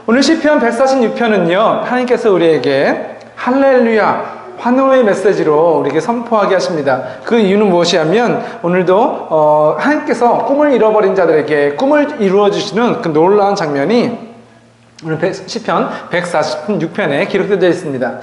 오늘 시편 146편은요 하나님께서 우리에게 할렐루야 환호의 메시지로 우리에게 선포하게 하십니다. 그 이유는 무엇이냐면 오늘도 하나님께서 꿈을 잃어버린 자들에게 꿈을 이루어 주시는 그 놀라운 장면이 오늘 시편 146편에 기록되어 있습니다.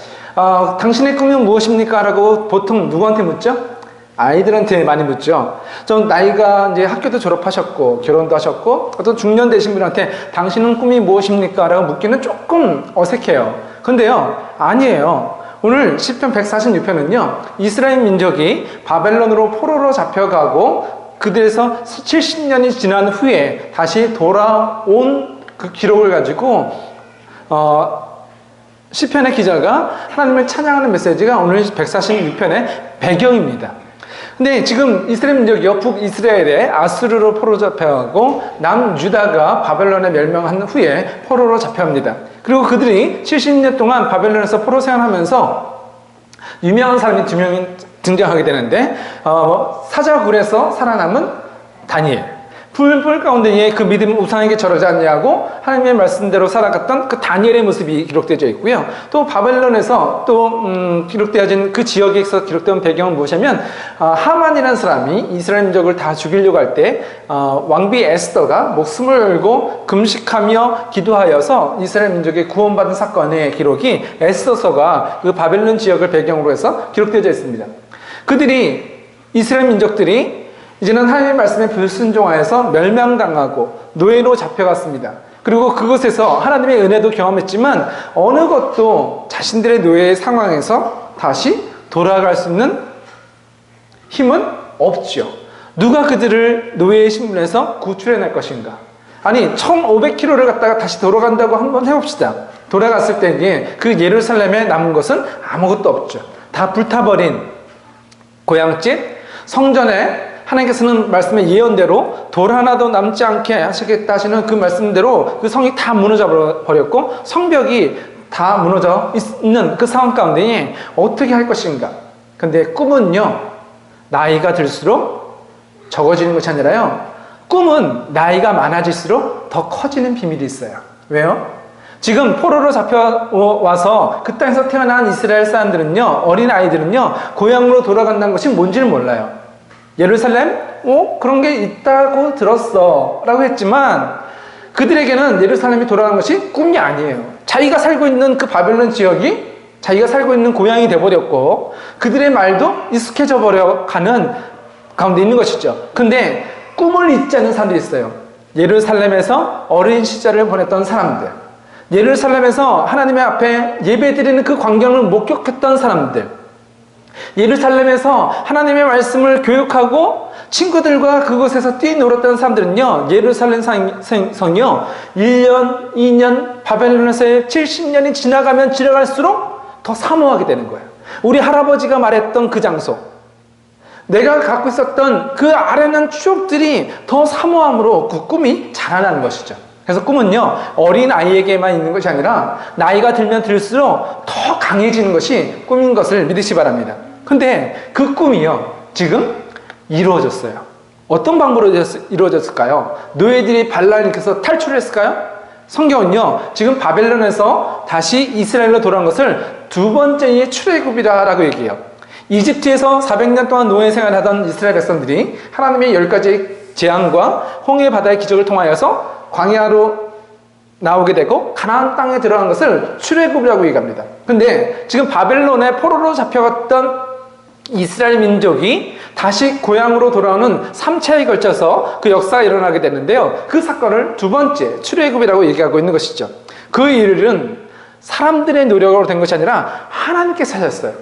당신의 꿈은 무엇입니까? 라고 보통 누구한테 묻죠? 아이들한테 많이 묻죠. 좀 나이가 이제 학교도 졸업하셨고 결혼도 하셨고 어떤 중년 되신 분한테 당신은 꿈이 무엇입니까? 라고 묻기는 조금 어색해요. 근데요 아니에요. 오늘 시편 146편은요 이스라엘 민족이 바벨론으로 포로로 잡혀가고 그들에서 70년이 지난 후에 다시 돌아온 그 기록을 가지고 시편의 기자가 하나님을 찬양하는 메시지가 오늘 146편의 배경입니다. 근데 지금 이스라엘 민족이요 북이스라엘에 아수르로 포로 잡혀가고 남유다가 바벨론에 멸망한 후에 포로로 잡혀갑니다. 그리고 그들이 70년 동안 바벨론에서 포로 생활하면서 유명한 사람이 두 명이 등장하게 되는데 사자굴에서 살아남은 다니엘, 불 가운데에 그 믿음 우상에게 절하지 않냐고 하나님의 말씀대로 살아갔던 그 다니엘의 모습이 기록되어 있고요. 또 바벨론에서 또 기록되어진 그 지역에서 기록된 배경은 무엇이냐면 하만이라는 사람이 이스라엘 민족을 다 죽이려고 할 때 왕비 에스더가 목숨을 걸고 금식하며 기도하여서 이스라엘 민족의 구원받은 사건의 기록이 에스더서가 그 바벨론 지역을 배경으로 해서 기록되어 있습니다. 그들이 이스라엘 민족들이 이제는 하나님의 말씀에 불순종하여서 멸망당하고 노예로 잡혀갔습니다. 그리고 그곳에서 하나님의 은혜도 경험했지만 어느 것도 자신들의 노예의 상황에서 다시 돌아갈 수 있는 힘은 없죠. 누가 그들을 노예의 신분에서 구출해낼 것인가? 아니 1500km를 갔다가 다시 돌아간다고 한번 해봅시다. 돌아갔을 때 그 예루살렘에 남은 것은 아무것도 없죠. 다 불타버린 고향집, 성전에 하나님께서는 말씀의 예언대로 돌 하나도 남지 않게 하시겠다 하시는 그 말씀대로 그 성이 다 무너져 버렸고 성벽이 다 무너져 있는 그 상황 가운데 어떻게 할 것인가? 근데 꿈은요 나이가 들수록 적어지는 것이 아니라요 꿈은 나이가 많아질수록 더 커지는 비밀이 있어요. 왜요? 지금 포로로 잡혀와서 그 땅에서 태어난 이스라엘 사람들은요 어린 아이들은요 고향으로 돌아간다는 것이 뭔지를 몰라요. 예루살렘? 그런 게 있다고 들었어 라고 했지만 그들에게는 예루살렘이 돌아가는 것이 꿈이 아니에요. 자기가 살고 있는 그 바벨론 지역이 자기가 살고 있는 고향이 되어버렸고 그들의 말도 익숙해져 버려 가는 가운데 있는 것이죠. 근데 꿈을 잊지 않는 사람들이 있어요. 예루살렘에서 어린 시절을 보냈던 사람들, 예루살렘에서 하나님의 앞에 예배드리는 그 광경을 목격했던 사람들, 예루살렘에서 하나님의 말씀을 교육하고 친구들과 그곳에서 뛰놀았던 사람들은요 예루살렘 성이요 1년, 2년 바벨론에서의 70년이 지나가면 지나갈수록 더 사모하게 되는 거예요. 우리 할아버지가 말했던 그 장소, 내가 갖고 있었던 그 아련한 추억들이 더 사모함으로 그 꿈이 자라나는 것이죠. 그래서 꿈은요 어린 아이에게만 있는 것이 아니라 나이가 들면 들수록 더 강해지는 것이 꿈인 것을 믿으시 바랍니다. 근데 그 꿈이요 지금 이루어졌어요. 어떤 방법으로 이루어졌을까요? 노예들이 반란을 일으켜서 탈출했을까요? 성경은요 지금 바벨론에서 다시 이스라엘로 돌아온 것을 두 번째의 출애굽이라고 얘기해요. 이집트에서 400년 동안 노예 생활하던 이스라엘 백성들이 하나님의 10가지 재앙과 홍해 바다의 기적을 통하여서 광야로 나오게 되고 가나안 땅에 들어간 것을 출애굽이라고 얘기합니다. 근데 지금 바벨론에 포로로 잡혀갔던 이스라엘 민족이 다시 고향으로 돌아오는 3차에 걸쳐서 그 역사가 일어나게 되는데요. 그 사건을 두 번째 출애굽이라고 얘기하고 있는 것이죠. 그 일은 사람들의 노력으로 된 것이 아니라 하나님께서 하셨어요.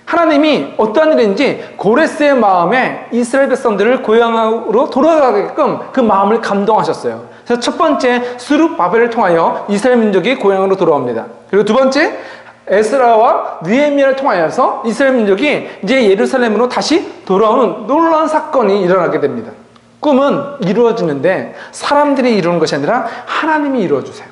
하나님이 어떠한 일인지 고레스의 마음에 이스라엘 백성들을 고향으로 돌아가게끔 그 마음을 감동하셨어요. 그래서 첫 번째 스룹바벨을 통하여 이스라엘 민족이 고향으로 돌아옵니다. 그리고 두 번째 에스라와 느헤미야를 통하여서 이스라엘 민족이 이제 예루살렘으로 다시 돌아오는 놀라운 사건이 일어나게 됩니다. 꿈은 이루어지는데 사람들이 이루는 것이 아니라 하나님이 이루어주세요.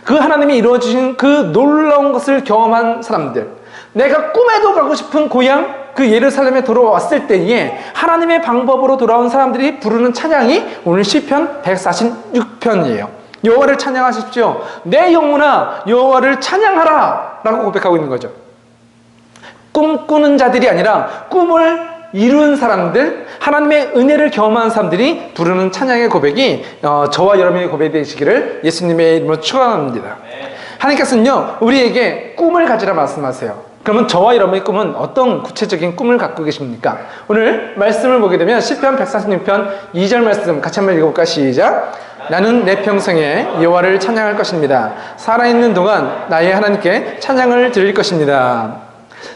그 하나님이 이루어주신 그 놀라운 것을 경험한 사람들, 내가 꿈에도 가고 싶은 고향 그 예루살렘에 돌아왔을 때에 하나님의 방법으로 돌아온 사람들이 부르는 찬양이 오늘 시편 146편이에요. 여호와를 찬양하십시오. 내 영혼아 여호와를 찬양하라 라고 고백하고 있는 거죠. 꿈꾸는 자들이 아니라 꿈을 이룬 사람들, 하나님의 은혜를 경험한 사람들이 부르는 찬양의 고백이 저와 여러분의 고백이 되시기를 예수님의 이름으로 축원합니다. 하나님께서는요 우리에게 꿈을 가지라 말씀하세요. 그러면 저와 여러분의 꿈은 어떤 구체적인 꿈을 갖고 계십니까? 오늘 말씀을 보게 되면 시편 146편 2절 말씀 같이 한번 읽어볼까? 시작. 나는 내 평생에 여호와를 찬양할 것입니다. 살아있는 동안 나의 하나님께 찬양을 드릴 것입니다.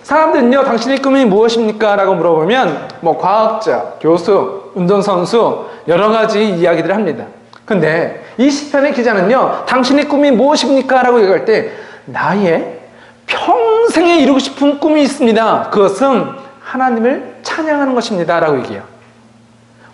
사람들은요 당신의 꿈이 무엇입니까? 라고 물어보면 과학자, 교수, 운동선수 여러 가지 이야기들을 합니다. 근데 이 시편의 기자는요 당신의 꿈이 무엇입니까? 라고 얘기할 때 나의 평생에 이루고 싶은 꿈이 있습니다. 그것은 하나님을 찬양하는 것입니다 라고 얘기해요.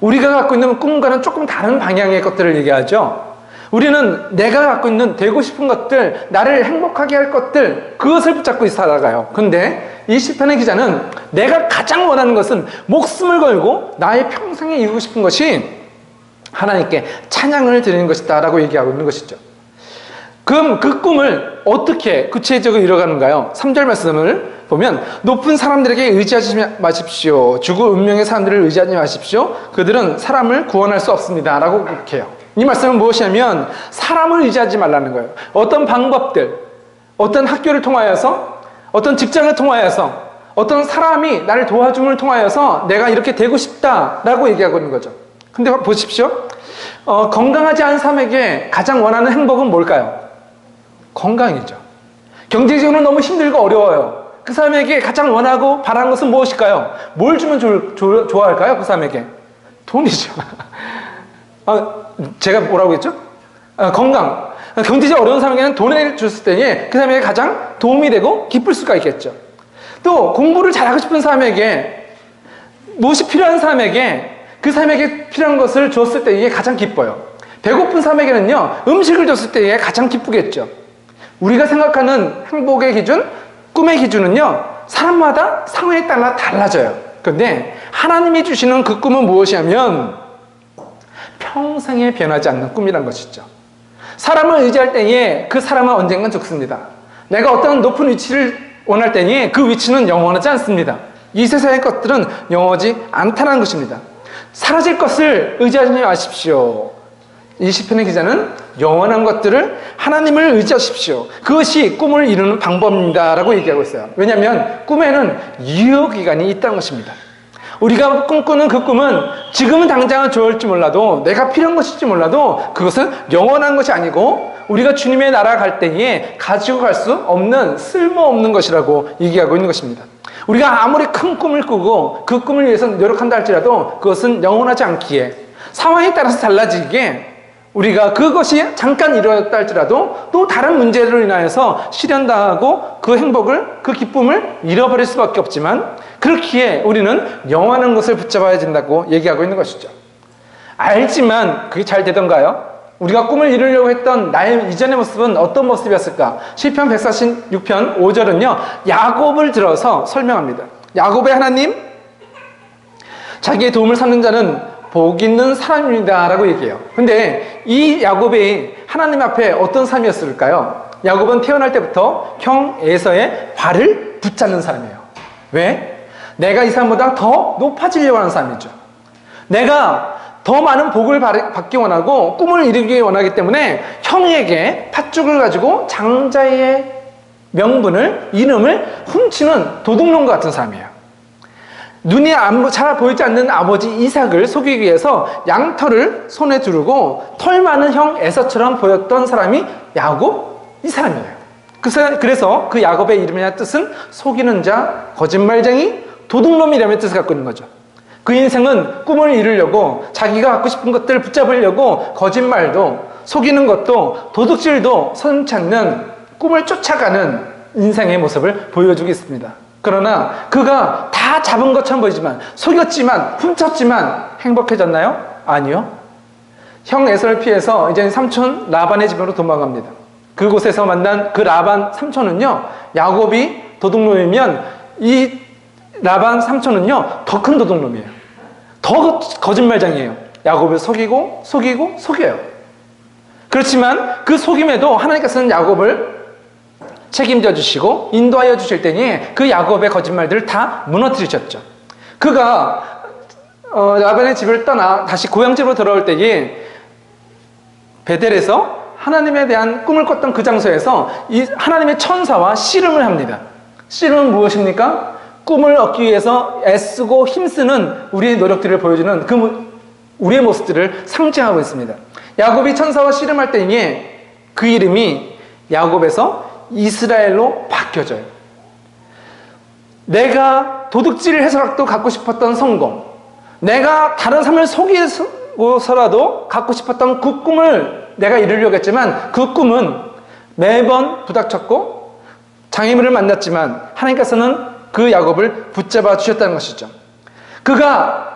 우리가 갖고 있는 꿈과는 조금 다른 방향의 것들을 얘기하죠. 우리는 내가 갖고 있는 되고 싶은 것들, 나를 행복하게 할 것들, 그것을 붙잡고 살아가요. 근데 이 시편의 기자는 내가 가장 원하는 것은 목숨을 걸고 나의 평생에 이루고 싶은 것이 하나님께 찬양을 드리는 것이다 라고 얘기하고 있는 것이죠. 그럼 그 꿈을 어떻게 구체적으로 이뤄가는가요? 3절 말씀을 보면 높은 사람들에게 의지하지 마십시오. 죽을 운명의 사람들을 의지하지 마십시오. 그들은 사람을 구원할 수 없습니다 라고 그렇게 해요. 이 말씀은 무엇이냐면 사람을 의지하지 말라는 거예요. 어떤 방법들, 어떤 학교를 통하여서, 어떤 직장을 통하여서, 어떤 사람이 나를 도와줌을 통하여서 내가 이렇게 되고 싶다라고 얘기하고 있는 거죠. 근데 보십시오. 건강하지 않은 사람에게 가장 원하는 행복은 뭘까요? 건강이죠. 경제적으로 너무 힘들고 어려워요. 그 사람에게 가장 원하고 바라는 것은 무엇일까요? 뭘 주면 좋아할까요? 그 사람에게? 돈이죠. 제가 뭐라고 했죠? 건강. 경제적 어려운 사람에게는 돈을 줬을 때에 그 사람에게 가장 도움이 되고 기쁠 수가 있겠죠. 또 공부를 잘하고 싶은 사람에게, 무엇이 필요한 사람에게 그 사람에게 필요한 것을 줬을 때 이게 가장 기뻐요. 배고픈 사람에게는요 음식을 줬을 때 이게 가장 기쁘겠죠. 우리가 생각하는 행복의 기준, 꿈의 기준은요 사람마다 상황에 따라 달라져요. 그런데 하나님이 주시는 그 꿈은 무엇이냐면 평생에 변하지 않는 꿈이란 것이죠. 사람을 의지할 때에 그 사람은 언젠간 죽습니다. 내가 어떤 높은 위치를 원할 때에 그 위치는 영원하지 않습니다. 이 세상의 것들은 영원하지 않다는 것입니다. 사라질 것을 의지하지 마십시오. 이 시편의 기자는 영원한 것들을 하나님을 의지하십시오. 그것이 꿈을 이루는 방법입니다 라고 얘기하고 있어요. 왜냐하면 꿈에는 유효기간이 있다는 것입니다. 우리가 꿈꾸는 그 꿈은 지금은 당장은 좋을지 몰라도, 내가 필요한 것일지 몰라도 그것은 영원한 것이 아니고 우리가 주님의 나라 갈 때에 가지고 갈 수 없는 쓸모없는 것이라고 얘기하고 있는 것입니다. 우리가 아무리 큰 꿈을 꾸고 그 꿈을 위해서 노력한다 할지라도 그것은 영원하지 않기에, 상황에 따라서 달라지기에 우리가 그것이 잠깐 이루어졌다 할지라도 또 다른 문제로 인하여서 실현당하고 그 행복을, 그 기쁨을 잃어버릴 수밖에 없지만, 그렇기에 우리는 영원한 것을 붙잡아야 된다고 얘기하고 있는 것이죠. 알지만 그게 잘 되던가요? 우리가 꿈을 이루려고 했던 나의 이전의 모습은 어떤 모습이었을까? 시편 146편 5절은요 야곱을 들어서 설명합니다. 야곱의 하나님, 자기의 도움을 삼는 자는 복 있는 사람입니다 라고 얘기해요. 근데 이 야곱이 하나님 앞에 어떤 사람이었을까요? 야곱은 태어날 때부터 형 에서의 발을 붙잡는 사람이에요. 왜? 내가 이 사람보다 더 높아지려고 하는 사람이죠. 내가 더 많은 복을 받기 원하고 꿈을 이루기 원하기 때문에 형에게 팥죽을 가지고 장자의 명분을, 이름을 훔치는 도둑놈과 같은 사람이에요. 눈이 잘 보이지 않는 아버지 이삭을 속이기 위해서 양털을 손에 두르고 털 많은 형 에서처럼 보였던 사람이 야곱, 이 사람이에요. 그래서 그 야곱의 이름이나 뜻은 속이는 자, 거짓말쟁이, 도둑놈이라는 뜻을 갖고 있는 거죠. 그 인생은 꿈을 이루려고 자기가 갖고 싶은 것들을 붙잡으려고 거짓말도, 속이는 것도, 도둑질도 선치 않는 꿈을 쫓아가는 인생의 모습을 보여주고 있습니다. 그러나 그가 다 잡은 것처럼 보이지만, 속였지만, 훔쳤지만 행복해졌나요? 아니요. 형 에서를 피해서 이제 삼촌 라반의 집으로 도망갑니다. 그곳에서 만난 그 라반 삼촌은요 야곱이 도둑놈이면 이 라반 삼촌은요 더 큰 도둑놈이에요. 더 거짓말장이에요. 야곱을 속이고 속여요. 그렇지만 그 속임에도 하나님께서는 야곱을 책임져 주시고 인도하여 주실 때니 그 야곱의 거짓말들을 다 무너뜨리셨죠. 그가 라반의 집을 떠나 다시 고향집으로 돌아올 때에 베델에서 하나님에 대한 꿈을 꿨던 그 장소에서 이 하나님의 천사와 씨름을 합니다. 씨름은 무엇입니까? 꿈을 얻기 위해서 애쓰고 힘쓰는 우리의 노력들을 보여주는 우리의 모습들을 상징하고 있습니다. 야곱이 천사와 씨름할 때에 그 이름이 야곱에서 이스라엘로 바뀌어져요. 내가 도둑질 해서라도 갖고 싶었던 성공, 내가 다른 사람을 속이고서라도 갖고 싶었던 그 꿈을 내가 이루려고 했지만 그 꿈은 매번 부닥쳤고 장애물을 만났지만 하나님께서는 그 야곱을 붙잡아 주셨다는 것이죠. 그가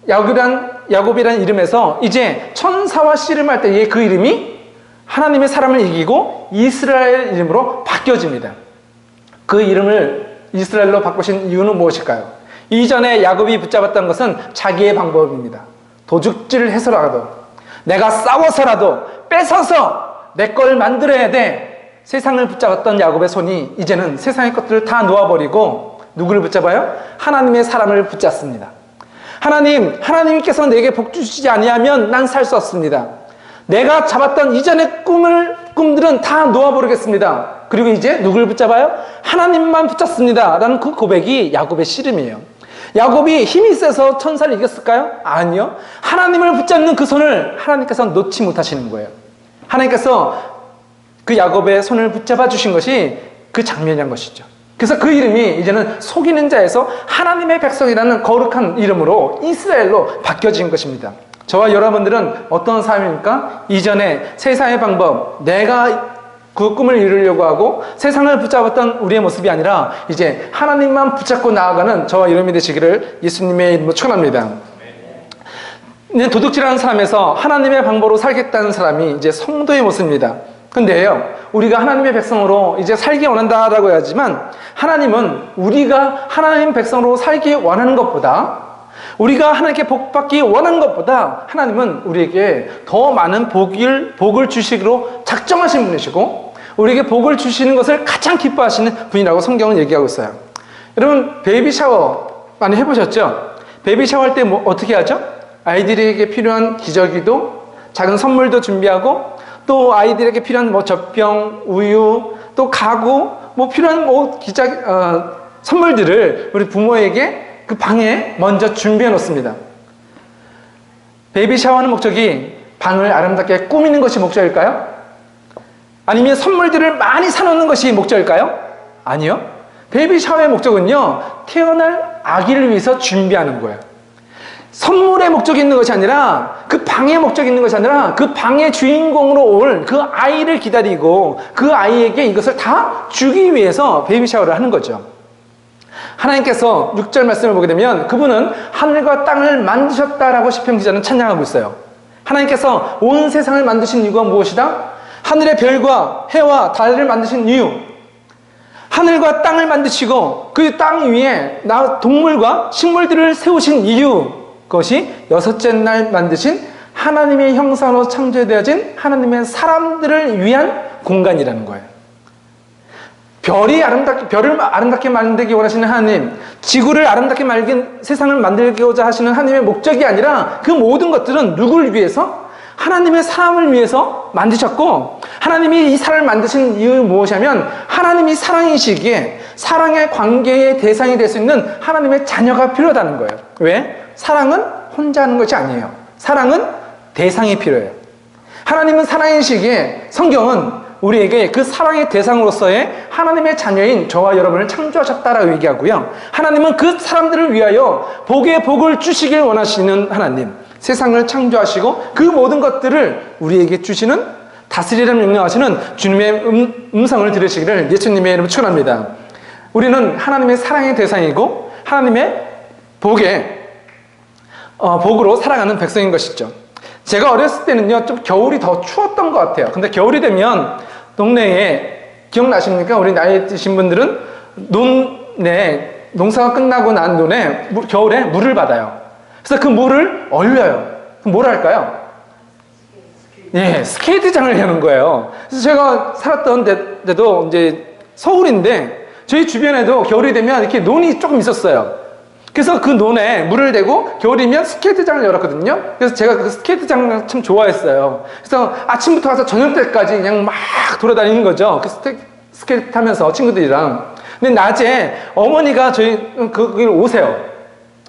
야곱이란 이름에서 이제 천사와 씨름할 때의 그 이름이 하나님의 사람을 이기고 이스라엘 이름으로 바뀌어집니다. 그 이름을 이스라엘로 바꾸신 이유는 무엇일까요? 이전에 야곱이 붙잡았던 것은 자기의 방법입니다. 도둑질을 해서라도, 내가 싸워서라도 뺏어서 내 걸 만들어야 돼. 세상을 붙잡았던 야곱의 손이 이제는 세상의 것들을 다 놓아버리고 누구를 붙잡아요? 하나님의 사람을 붙잡습니다. 하나님께서 내게 복 주시지 아니하면 난 살 수 없습니다. 내가 잡았던 이전의 꿈들은 다 놓아버리겠습니다. 그리고 이제 누굴 붙잡아요? 하나님만 붙잡습니다. 라는 그 고백이 야곱의 씨름이에요. 야곱이 힘이 세서 천사를 이겼을까요? 아니요. 하나님을 붙잡는 그 손을 하나님께서 놓지 못하시는 거예요. 하나님께서 그 야곱의 손을 붙잡아 주신 것이 그 장면이란 것이죠. 그래서 그 이름이 이제는 속이는 자에서 하나님의 백성이라는 거룩한 이름으로 이스라엘로 바뀌어진 것입니다. 저와 여러분들은 어떤 삶입니까? 이전에 세상의 방법, 내가 그 꿈을 이루려고 하고 세상을 붙잡았던 우리의 모습이 아니라 이제 하나님만 붙잡고 나아가는 저와 여러분이 되시기를 예수님의 이름으로 축원합니다. 도둑질하는 사람에서 하나님의 방법으로 살겠다는 사람이 이제 성도의 모습입니다. 근데요, 우리가 하나님의 백성으로 이제 살기 원한다라고 하지만 하나님은 우리가 하나님 백성으로 살기 원하는 것보다, 우리가 하나님께 복받기 원하는 것보다 하나님은 우리에게 더 많은 복을 주시기로 작정하신 분이시고 우리에게 복을 주시는 것을 가장 기뻐하시는 분이라고 성경은 얘기하고 있어요. 여러분, 베이비 샤워 많이 해보셨죠? 베이비 샤워할 때 어떻게 하죠? 아이들에게 필요한 기저귀도 작은 선물도 준비하고 또 아이들에게 필요한 젖병, 우유, 또 가구, 필요한 선물들을 우리 부모에게 그 방에 먼저 준비해 놓습니다. 베이비 샤워하는 목적이 방을 아름답게 꾸미는 것이 목적일까요? 아니면 선물들을 많이 사놓는 것이 목적일까요? 아니요. 베이비 샤워의 목적은요, 태어날 아기를 위해서 준비하는 거예요. 선물의 목적이 있는 것이 아니라, 그 방의 목적이 있는 것이 아니라 그 방의 주인공으로 올 그 아이를 기다리고 그 아이에게 이것을 다 주기 위해서 베이비 샤워를 하는 거죠. 하나님께서 6절 말씀을 보게 되면 그분은 하늘과 땅을 만드셨다라고 시편 기자는 찬양하고 있어요. 하나님께서 온 세상을 만드신 이유가 무엇이다? 하늘의 별과 해와 달을 만드신 이유, 하늘과 땅을 만드시고 그 땅 위에 동물과 식물들을 세우신 이유, 그것이 여섯째 날 만드신 하나님의 형상으로 창조되어진 하나님의 사람들을 위한 공간이라는 거예요. 별을 아름답게 만들기 원하시는 하나님, 지구를 아름답게 세상을 만들고자 하시는 하나님의 목적이 아니라 그 모든 것들은 누구를 위해서? 하나님의 사람을 위해서 만드셨고, 하나님이 이 사람을 만드신 이유는 무엇이냐면 하나님이 사랑이시기에 사랑의 관계의 대상이 될 수 있는 하나님의 자녀가 필요하다는 거예요. 왜? 사랑은 혼자 하는 것이 아니에요. 사랑은 대상이 필요해요. 하나님은 사랑이시기에 성경은 우리에게 그 사랑의 대상으로서의 하나님의 자녀인 저와 여러분을 창조하셨다라고 얘기하고요. 하나님은 그 사람들을 위하여 복의 복을 주시길 원하시는 하나님, 세상을 창조하시고 그 모든 것들을 우리에게 주시는, 다스리라는 명령하시는 주님의 음성을 들으시기를 예수님의 이름으로 축원합니다. 우리는 하나님의 사랑의 대상이고 하나님의 복으로 살아가는 백성인 것이죠. 제가 어렸을 때는요, 좀 겨울이 더 추웠던 것 같아요. 근데 겨울이 되면 동네에, 기억나십니까? 우리 나이 드신 분들은 농사가 끝나고 난 논에 겨울에 물을 받아요. 그래서 그 물을 얼려요. 그럼 뭘 할까요? 예, 스케이트장을 여는 거예요. 그래서 제가 살았던 데도 이제 서울인데 저희 주변에도 겨울이 되면 이렇게 논이 조금 있었어요. 그래서 그 논에 물을 대고 겨울이면 스케이트장을 열었거든요. 그래서 제가 그 스케이트장을 참 좋아했어요. 그래서 아침부터 가서 저녁 때까지 그냥 막 돌아다니는 거죠. 그 스케이트 타면서 친구들이랑. 근데 낮에 어머니가 저희 거기를 오세요.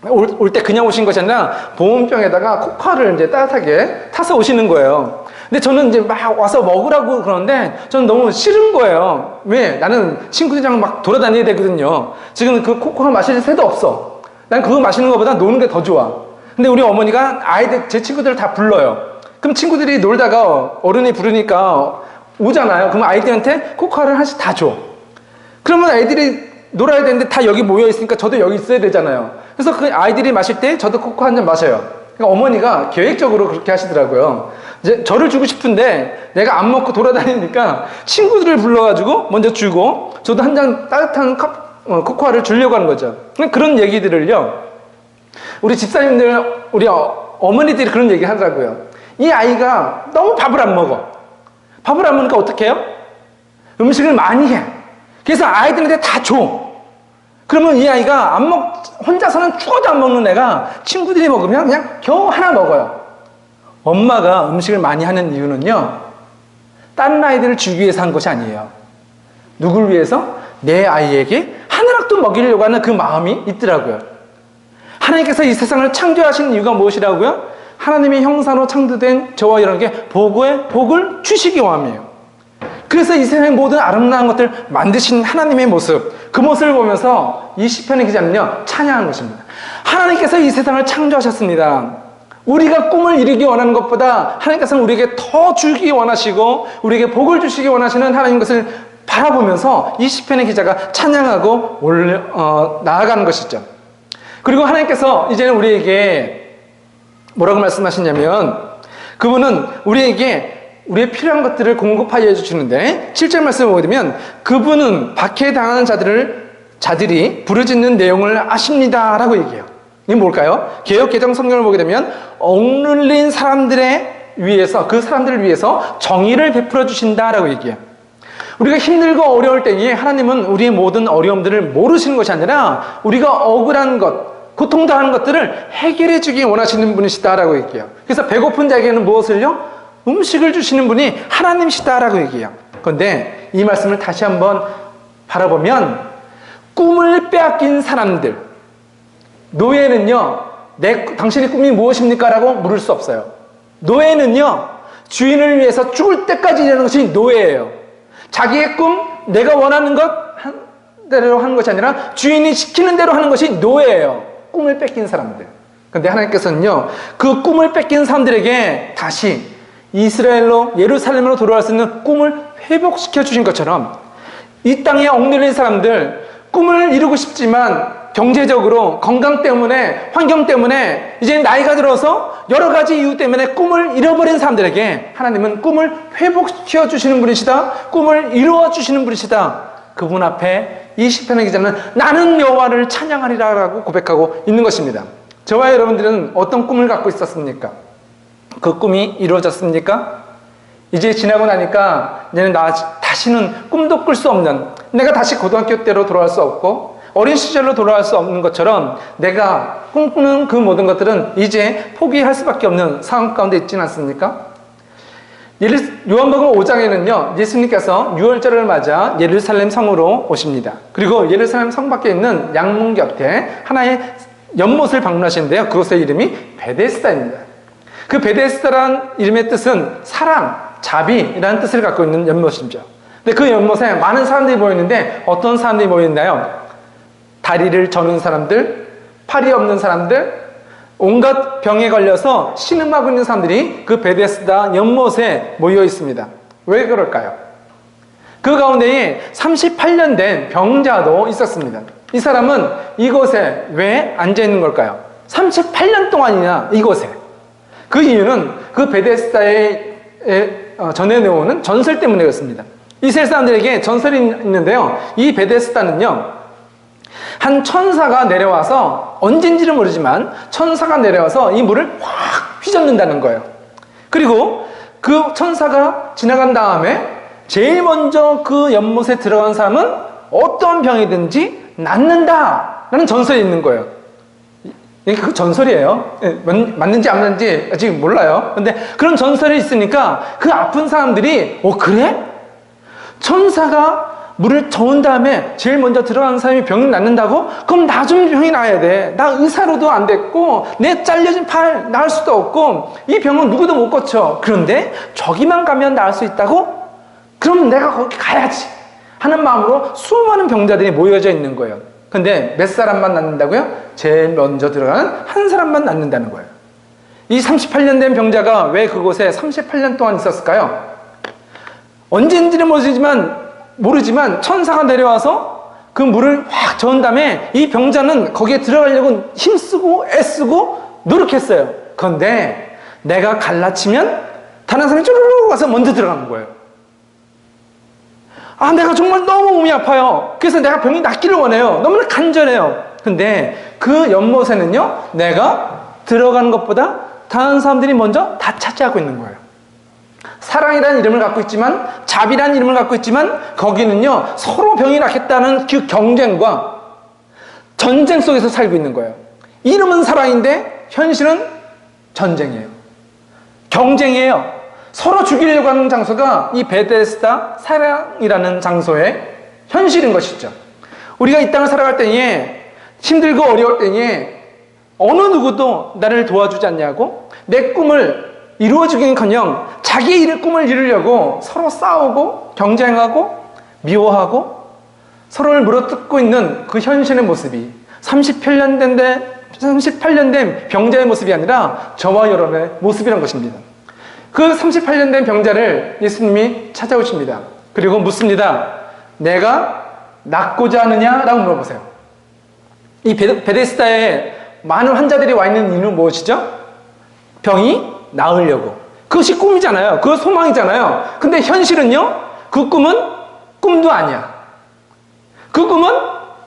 올 때 그냥 오신 것이 아니라 보온병에다가 코카를 이제 따뜻하게 타서 오시는 거예요. 근데 저는 이제 막 와서 먹으라고 그러는데 저는 너무 싫은 거예요. 왜? 나는 친구들이랑 막 돌아다녀야 되거든요. 지금 그 코카 마실 새도 없어. 난 그거 마시는 것보다 노는 게 더 좋아. 근데 우리 어머니가 제 친구들을 다 불러요. 그럼 친구들이 놀다가 어른이 부르니까 오잖아요. 그럼 아이들한테 코카를 하나씩 다 줘. 그러면 애들이 놀아야 되는데 다 여기 모여 있으니까 저도 여기 있어야 되잖아요. 그래서 그 아이들이 마실 때 저도 코카 한 잔 마셔요. 그러니까 어머니가 계획적으로 그렇게 하시더라고요. 이제 저를 주고 싶은데 내가 안 먹고 돌아다니니까 친구들을 불러가지고 먼저 주고 저도 한 잔 따뜻한 코코아를 주려고 하는 거죠. 그런 얘기들을요, 우리 집사님들, 우리 어머니들이 그런 얘기 하더라고요. 이 아이가 너무 밥을 안 먹어. 밥을 안 먹으니까 어떻게 해요? 음식을 많이 해. 그래서 아이들한테 다 줘. 그러면 이 아이가 혼자서는 죽어도 안 먹는 애가 친구들이 먹으면 그냥 겨우 하나 먹어요. 엄마가 음식을 많이 하는 이유는요, 다른 아이들을 주기 위해서 한 것이 아니에요. 누굴 위해서? 내 아이에게 하늘학도 먹이려고 하는 그 마음이 있더라고요. 하나님께서 이 세상을 창조하신 이유가 무엇이라고요? 하나님의 형상으로 창조된 저와 여러분에게 복을 주시기 위함이에요. 그래서 이 세상의 모든 아름다운 것들 만드신 하나님의 모습, 그 모습을 보면서 이 시편의 기자는요, 찬양하는 것입니다. 하나님께서 이 세상을 창조하셨습니다. 우리가 꿈을 이루기 원하는 것보다 하나님께서는 우리에게 더 주기 원하시고 우리에게 복을 주시기 원하시는 하나님 것을 바라보면서 이 시편의 기자가 찬양하고 나아가는 것이죠. 그리고 하나님께서 이제는 우리에게 뭐라고 말씀하시냐면, 그분은 우리에게 우리의 필요한 것들을 공급하여 주시는데 7절 말씀을 보게 되면, 그분은 박해당하는 자들이 부르짖는 내용을 아십니다 라고 얘기해요. 이게 뭘까요? 개역개정 성경을 보게 되면 억눌린 사람들을 위해서 정의를 베풀어 주신다라고 얘기해요. 우리가 힘들고 어려울 때에 하나님은 우리의 모든 어려움들을 모르시는 것이 아니라 우리가 억울한 것, 고통당하는 것들을 해결해 주기 원하시는 분이시다라고 얘기해요. 그래서 배고픈 자에게는 무엇을요? 음식을 주시는 분이 하나님이시다라고 얘기해요. 그런데 이 말씀을 다시 한번 바라보면, 꿈을 빼앗긴 사람들, 노예는요, 당신의 꿈이 무엇입니까? 라고 물을 수 없어요. 노예는요, 주인을 위해서 죽을 때까지 일하는 것이 노예예요. 자기의 꿈, 내가 원하는 것 대로 하는 것이 아니라 주인이 시키는 대로 하는 것이 노예예요. 꿈을 뺏긴 사람들. 그런데 하나님께서는요, 그 꿈을 뺏긴 사람들에게 다시 이스라엘로, 예루살렘으로 돌아갈 수 있는 꿈을 회복시켜 주신 것처럼, 이 땅에 억눌린 사람들, 꿈을 이루고 싶지만 경제적으로, 건강 때문에, 환경 때문에, 이제 나이가 들어서 여러 가지 이유 때문에 꿈을 잃어버린 사람들에게 하나님은 꿈을 회복시켜 주시는 분이시다, 꿈을 이루어 주시는 분이시다. 그분 앞에 이 시편의 기자는 나는 여호와를 찬양하리라 라고 고백하고 있는 것입니다. 저와 여러분들은 어떤 꿈을 갖고 있었습니까? 그 꿈이 이루어졌습니까? 이제 지나고 나니까 이제는 다시는 꿈도 꿀 수 없는, 내가 다시 고등학교 때로 돌아갈 수 없고 어린 시절로 돌아갈 수 없는 것처럼 내가 꿈꾸는 그 모든 것들은 이제 포기할 수밖에 없는 상황 가운데 있지는 않습니까? 요한복음 5장에는요, 예수님께서 유월절을 맞아 예루살렘 성으로 오십니다. 그리고 예루살렘 성 밖에 있는 양문 곁에 하나의 연못을 방문하시는데요, 그곳의 이름이 베데스다입니다. 그 베데스다라는 이름의 뜻은 사랑, 자비라는 뜻을 갖고 있는 연못이죠. 근데 그 연못에 많은 사람들이 모였는데 어떤 사람들이 모였나요? 다리를 저는 사람들, 팔이 없는 사람들, 온갖 병에 걸려서 신음하고 있는 사람들이 그 베데스다 연못에 모여 있습니다. 왜 그럴까요? 그 가운데에 38년 된 병자도 있었습니다. 이 사람은 이곳에 왜 앉아 있는 걸까요? 38년 동안이나 이곳에. 그 이유는 그 베데스다에 전해놓은 전설 때문에 그렇습니다. 이스라엘 사람들에게 전설이 있는데요, 이 베데스다는요, 한 천사가 내려와서, 언젠지는 모르지만 천사가 내려와서 이 물을 확 휘젓는다는 거예요. 그리고 그 천사가 지나간 다음에 제일 먼저 그 연못에 들어간 사람은 어떤 병이든지 낫는다라는 전설이 있는 거예요. 이게 그 전설이에요. 맞는지 안 맞는지 아직 몰라요. 근데 그런 전설이 있으니까 그 아픈 사람들이 그래? 천사가 물을 저은 다음에 제일 먼저 들어가는 사람이 병이 낫는다고? 그럼 나 좀 병이 나야 돼. 나 의사로도 안 됐고 내 잘려진 팔 나을 수도 없고 이 병은 누구도 못 고쳐. 그런데 저기만 가면 나을 수 있다고? 그럼 내가 거기 가야지 하는 마음으로 수많은 병자들이 모여져 있는 거예요. 근데 몇 사람만 낫는다고요? 제일 먼저 들어가는 한 사람만 낫는다는 거예요. 이 38년 된 병자가 왜 그곳에 38년 동안 있었을까요? 언제인지는 모르지만 천사가 내려와서 그 물을 확 저은 다음에 이 병자는 거기에 들어가려고 힘쓰고 애쓰고 노력했어요. 그런데 내가 갈라치면 다른 사람이 쭈르르 와서 먼저 들어가는 거예요. 내가 정말 너무 몸이 아파요. 그래서 내가 병이 낫기를 원해요. 너무나 간절해요. 근데 그 연못에는요, 내가 들어가는 것보다 다른 사람들이 먼저 다 차지하고 있는 거예요. 사랑이라는 이름을 갖고 있지만, 자비라는 이름을 갖고 있지만, 거기는요, 서로 병이 낫겠다는 그 경쟁과 전쟁 속에서 살고 있는 거예요. 이름은 사랑인데, 현실은 전쟁이에요. 경쟁이에요. 서로 죽이려고 하는 장소가 이 베데스다 사랑이라는 장소의 현실인 것이죠. 우리가 이 땅을 살아갈 때에 힘들고 어려울 때에 어느 누구도 나를 도와주지 않냐고 내 꿈을 이루어주기는커녕 자기의 꿈을 이루려고 서로 싸우고 경쟁하고 미워하고 서로를 물어뜯고 있는 그 현실의 모습이 38년 된 병자의 모습이 아니라 저와 여러분의 모습이란 것입니다. 그 38년 된 병자를 예수님이 찾아오십니다. 그리고 묻습니다. 내가 낫고자 하느냐라고 물어보세요. 이 베데스다에 많은 환자들이 와 있는 이유는 무엇이죠? 병이 나으려고. 그것이 꿈이잖아요. 그것 소망이잖아요. 근데 현실은요, 그 꿈은 꿈도 아니야. 그 꿈은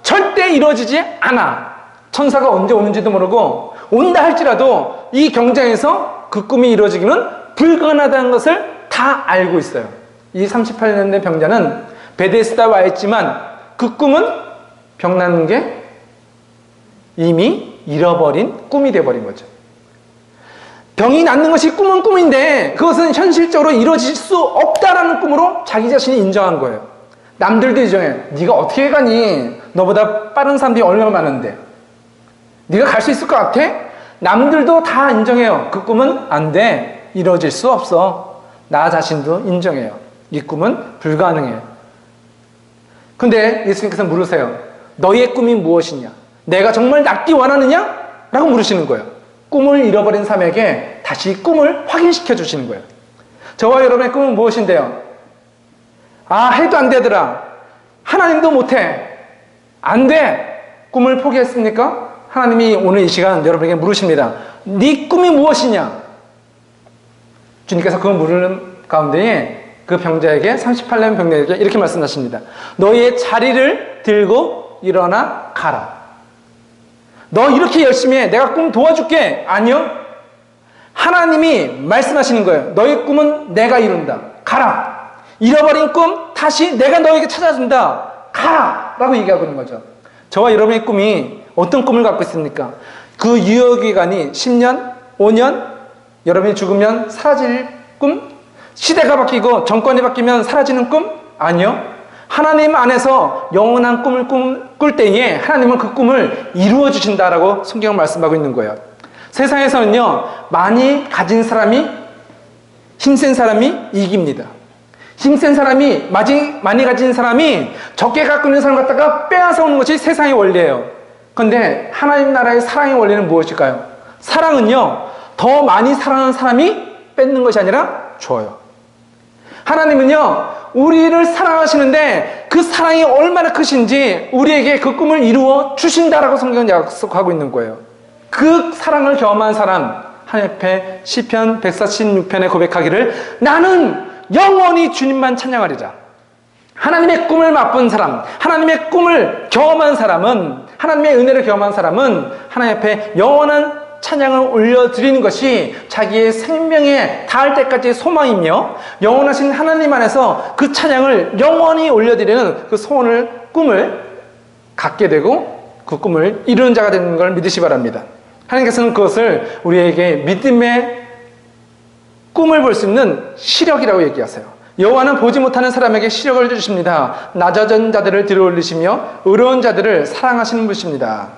절대 이루어지지 않아. 천사가 언제 오는지도 모르고 온다 할지라도 이 경쟁에서 그 꿈이 이루어지기는 불가능하다는 것을 다 알고 있어요. 이 38년 된 병자는 베데스다에 와 있지만 그 꿈은 병 나는 게 이미 잃어버린 꿈이 되어버린 거죠. 병이 낫는 것이 꿈은 꿈인데 그것은 현실적으로 이루어질 수 없다라는 꿈으로 자기 자신이 인정한 거예요. 남들도 인정해. 네가 어떻게 가니? 너보다 빠른 사람들이 얼마나 많은데. 네가 갈 수 있을 것 같아? 남들도 다 인정해요. 그 꿈은 안 돼. 이루어질 수 없어. 나 자신도 인정해요. 이 꿈은 불가능해. 근데 예수님께서 물으세요. 너희의 꿈이 무엇이냐? 내가 정말 낫기 원하느냐? 라고 물으시는 거예요. 꿈을 잃어버린 사람에게 다시 꿈을 확인시켜 주시는 거예요. 저와 여러분의 꿈은 무엇인데요? 해도 안 되더라. 하나님도 못해. 안 돼. 꿈을 포기했습니까? 하나님이 오늘 이 시간 여러분에게 물으십니다. 네 꿈이 무엇이냐? 주님께서 그 물을 가운데에 그 병자에게 38년 병자에게 이렇게 말씀하십니다. 너희의 자리를 들고 일어나 가라. 너 이렇게 열심히 해. 내가 꿈 도와줄게. 아니요. 하나님이 말씀하시는 거예요. 너희 꿈은 내가 이룬다. 가라. 잃어버린 꿈 다시 내가 너에게 찾아준다. 가라. 라고 얘기하고 있는 거죠. 저와 여러분의 꿈이 어떤 꿈을 갖고 있습니까? 그 유효기간이 10년, 5년, 여러분이 죽으면 사라질 꿈? 시대가 바뀌고 정권이 바뀌면 사라지는 꿈? 아니요. 하나님 안에서 영원한 꿈을 꿀 때에 하나님은 그 꿈을 이루어 주신다라고 성경은 말씀하고 있는 거예요. 세상에서는요, 많이 가진 사람이, 힘센 사람이 이깁니다. 힘센 사람이, 많이 가진 사람이 적게 갖고 있는 사람 갖다가 빼앗아 오는 것이 세상의 원리예요. 그런데 하나님 나라의 사랑의 원리는 무엇일까요? 사랑은요, 더 많이 사랑하는 사람이 뺏는 것이 아니라 줘요. 하나님은요, 우리를 사랑하시는데 그 사랑이 얼마나 크신지 우리에게 그 꿈을 이루어 주신다라고 성경은 약속하고 있는 거예요. 그 사랑을 경험한 사람, 하나님 앞에 시편 146편에 고백하기를 나는 영원히 주님만 찬양하리라. 하나님의 꿈을 맛본 사람, 하나님의 꿈을 경험한 사람은, 하나님의 은혜를 경험한 사람은 하나님 앞에 영원한 찬양을 올려드리는 것이 자기의 생명에 닿을 때까지의 소망이며 영원하신 하나님 안에서 그 찬양을 영원히 올려드리는 그 소원을, 꿈을 갖게 되고 그 꿈을 이루는 자가 되는 걸 믿으시 바랍니다. 하나님께서는 그것을 우리에게 믿음의 꿈을 볼 수 있는 시력이라고 얘기하세요. 여호와는 보지 못하는 사람에게 시력을 주십니다. 낮아진 자들을 들어올리시며 의로운 자들을 사랑하시는 분이십니다.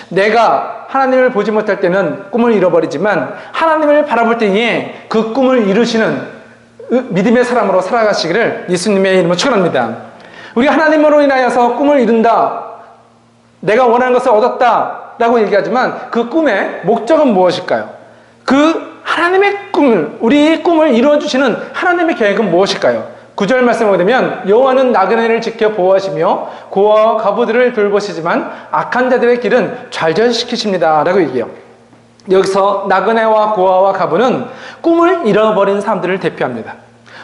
내가 하나님을 보지 못할 때는 꿈을 잃어버리지만 하나님을 바라볼 때에 그 꿈을 이루시는 믿음의 사람으로 살아가시기를 예수님의 이름으로 축원합니다. 우리가 하나님으로 인하여서 꿈을 이룬다, 내가 원하는 것을 얻었다 라고 얘기하지만 그 꿈의 목적은 무엇일까요? 그 하나님의 꿈을, 우리의 꿈을 이루어주시는 하나님의 계획은 무엇일까요? 9절 말씀을 보게 되면 여호와는 나그네를 지켜 보호하시며 고아와 과부들을 돌보시지만 악한 자들의 길은 좌절시키십니다 라고 얘기해요. 여기서 나그네와 고아와 과부는 꿈을 잃어버린 사람들을 대표합니다.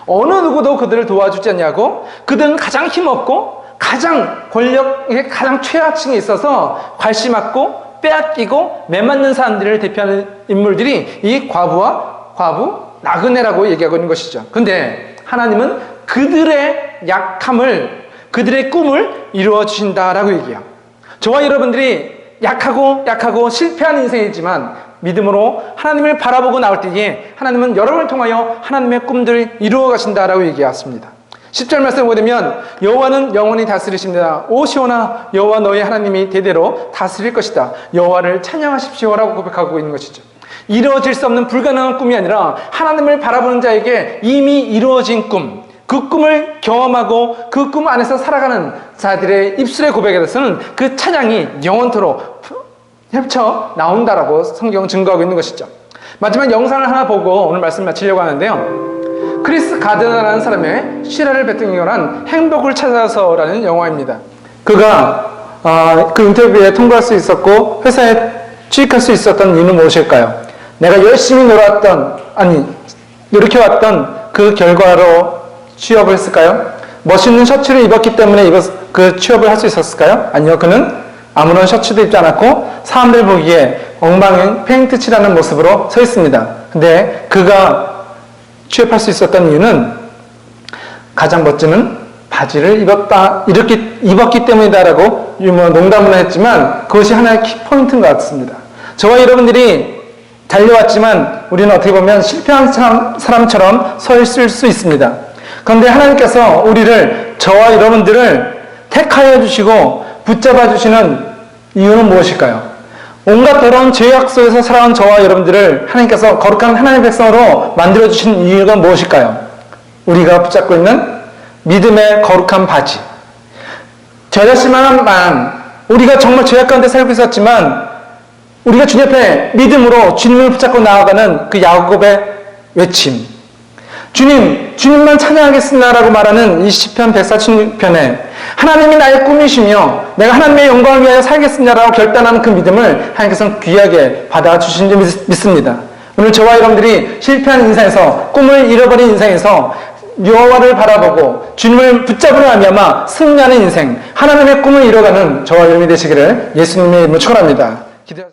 어느 누구도 그들을 도와주지 않냐고, 그들은 가장 힘없고 가장 권력의 가장 최하층에 있어서 괄심맞고 빼앗기고 매맞는 사람들을 대표하는 인물들이 이 과부, 나그네라고 얘기하고 있는 것이죠. 근데 하나님은 그들의 약함을, 그들의 꿈을 이루어 주신다라고 얘기해요. 저와 여러분들이 약하고 실패한 인생이지만 믿음으로 하나님을 바라보고 나올 때에 하나님은 여러분을 통하여 하나님의 꿈들을 이루어 가신다라고 얘기했습니다. 10절 말씀을 보게 되면 여호와는 영원히 다스리십니다. 오 시온아, 여호와 너희 하나님이 대대로 다스릴 것이다. 여호와를 찬양하십시오라고 고백하고 있는 것이죠. 이루어질 수 없는 불가능한 꿈이 아니라 하나님을 바라보는 자에게 이미 이루어진 꿈, 그 꿈을 경험하고 그 꿈 안에서 살아가는 자들의 입술의 고백에 대해서는 그 찬양이 영원토록 헤쳐 나온다라고 성경은 증거하고 있는 것이죠. 마지막 영상을 하나 보고 오늘 말씀 마치려고 하는데요. 크리스 가드너라는 사람의 시라를 베팅한 행복을 찾아서라는 영화입니다. 그가 그 인터뷰에 통과할 수 있었고 회사에 취직할 수 있었던 이유는 무엇일까요? 내가 열심히 노력해왔던 그 결과로 취업을 했을까요? 멋있는 셔츠를 입었기 때문에 그 취업을 할 수 있었을까요? 아니요. 그는 아무런 셔츠도 입지 않았고 사람들 보기에 엉망인 페인트 칠하는 모습으로 서 있습니다. 근데 그가 취업할 수 있었던 이유는 가장 멋지는 바지를 입었기 때문이다라고 농담을 했지만 그것이 하나의 키포인트인 것 같습니다. 저와 여러분들이 달려왔지만 우리는 어떻게 보면 실패한 사람처럼 서 있을 수 있습니다. 그런데 하나님께서 저와 여러분들을 택하여 주시고 붙잡아 주시는 이유는 무엇일까요? 온갖 더러운 죄악 속에서 살아온 저와 여러분들을 하나님께서 거룩한 하나님의 백성으로 만들어주신 이유가 무엇일까요? 우리가 붙잡고 있는 믿음의 거룩한 바지. 저 자신만 우리가 정말 죄악 가운데 살고 있었지만 우리가 주님 앞에 믿음으로 주님을 붙잡고 나아가는 그 야곱의 외침. 주님만 찬양하겠습니다라고 말하는 이 시편 146편에 하나님이 나의 꿈이시며 내가 하나님의 영광을 위하여 살겠습니다라고 결단하는 그 믿음을 하나님께서는 귀하게 받아주신 줄 믿습니다. 오늘 저와 여러분들이 실패한 인생에서, 꿈을 잃어버린 인생에서 여호와를 바라보고 주님을 붙잡으려 하면 승리하는 인생, 하나님의 꿈을 이뤄가는 저와 여러분이 되시기를 예수님의 이름으로 축원합니다. 기대하세요.